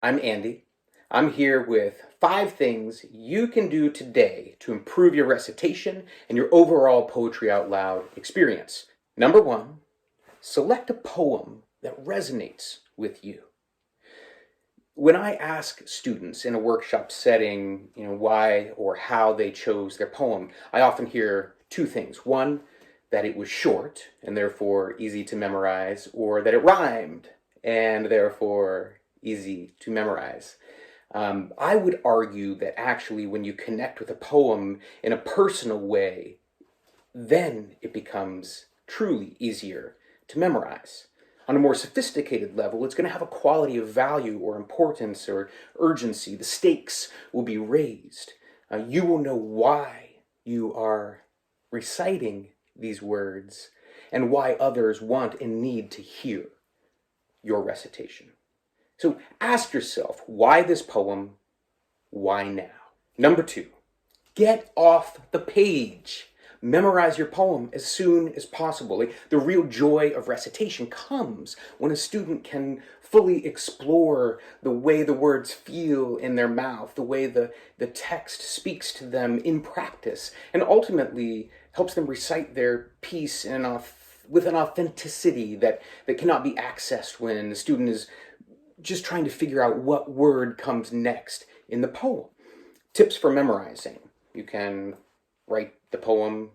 I'm Andy. I'm here with 5 things you can do today to improve your recitation and your overall poetry out loud experience. Number 1, select a poem that resonates with you. When I ask students in a workshop setting, why or how they chose their poem, I often hear 2 things. One, that it was short and therefore easy to memorize, or that it rhymed and therefore easy to memorize. I would argue that actually, when you connect with a poem in a personal way, then it becomes truly easier to memorize. On a more sophisticated level, it's going to have a quality of value or importance or urgency. The stakes will be raised. You will know why you are reciting these words and why others want and need to hear your recitation. So ask yourself, why this poem? Why now? Number 2, get off the page. Memorize your poem as soon as possible. The real joy of recitation comes when a student can fully explore the way the words feel in their mouth, the way the text speaks to them in practice, and ultimately helps them recite their piece with an authenticity that cannot be accessed when the student is just trying to figure out what word comes next in the poem. Tips for memorizing. You can write the poem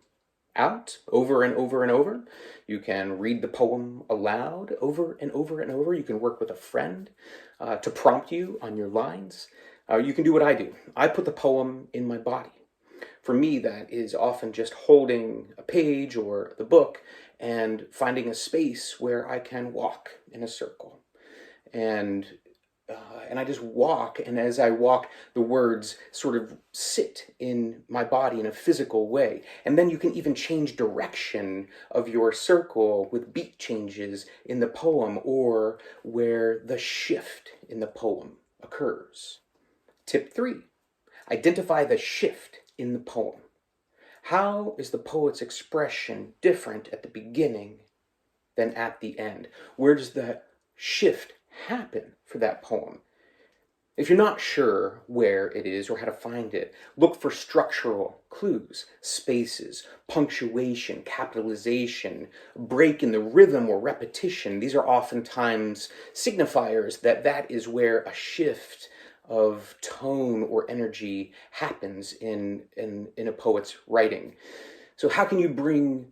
out over and over and over. You can read the poem aloud over and over and over. You can work with a friend to prompt you on your lines. You can do what I do. I put the poem in my body. For me, that is often just holding a page or the book and finding a space where I can walk in a circle. And I just walk, and as I walk, the words sort of sit in my body in a physical way. And then you can even change direction of your circle with beat changes in the poem or where the shift in the poem occurs. Tip 3, identify the shift in the poem. How is the poet's expression different at the beginning than at the end? Where does the shift happen for that poem? If you're not sure where it is or how to find it, look for structural clues, spaces, punctuation, capitalization, break in the rhythm or repetition. These are oftentimes signifiers that is where a shift of tone or energy happens in a poet's writing. So how can you bring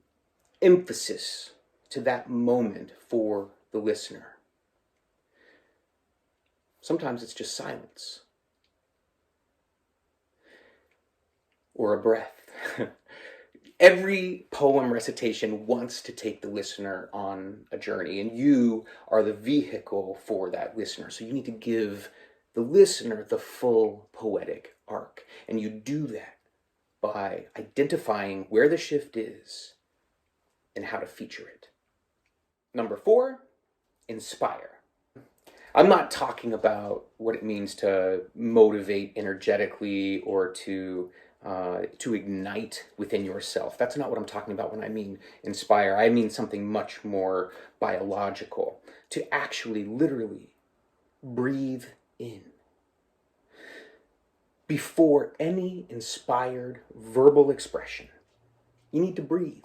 emphasis to that moment for the listener? Sometimes it's just silence or a breath. Every poem recitation wants to take the listener on a journey, and you are the vehicle for that listener. So you need to give the listener the full poetic arc, and you do that by identifying where the shift is and how to feature it. Number 4, inspire. I'm not talking about what it means to motivate energetically or to ignite within yourself. That's not what I'm talking about when I mean inspire. I mean something much more biological. To actually, literally breathe in. Before any inspired verbal expression, you need to breathe.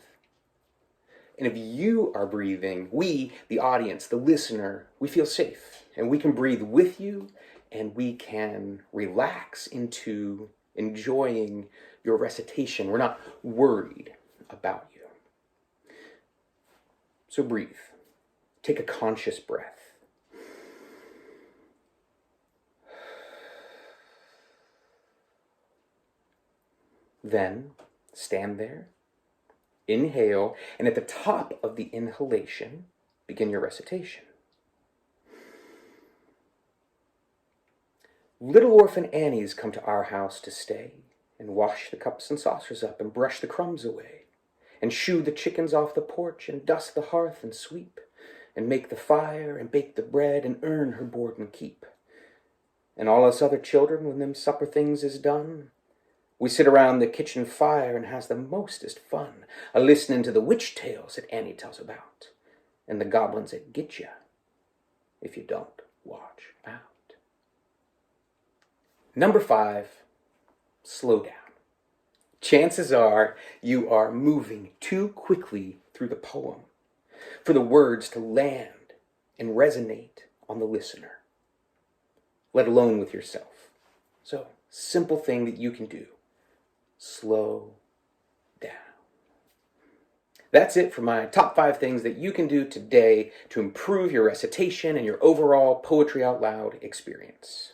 And if you are breathing, we, the audience, the listener, we feel safe. And we can breathe with you, and we can relax into enjoying your recitation. We're not worried about you. So breathe. Take a conscious breath. Then stand there. Inhale, and at the top of the inhalation, begin your recitation. Little orphan Annies come to our house to stay, and wash the cups and saucers up, and brush the crumbs away, and shoo the chickens off the porch, and dust the hearth, and sweep, and make the fire, and bake the bread, and earn her board and keep. And all us other children, when them supper things is done, we sit around the kitchen fire and has the mostest fun, a-listening to the witch tales that Annie tells about, and the goblins that get ya if you don't watch out. Number 5, slow down. Chances are you are moving too quickly through the poem for the words to land and resonate on the listener, let alone with yourself. So, simple thing that you can do. Slow down. That's it for my top 5 things that you can do today to improve your recitation and your overall poetry out loud experience.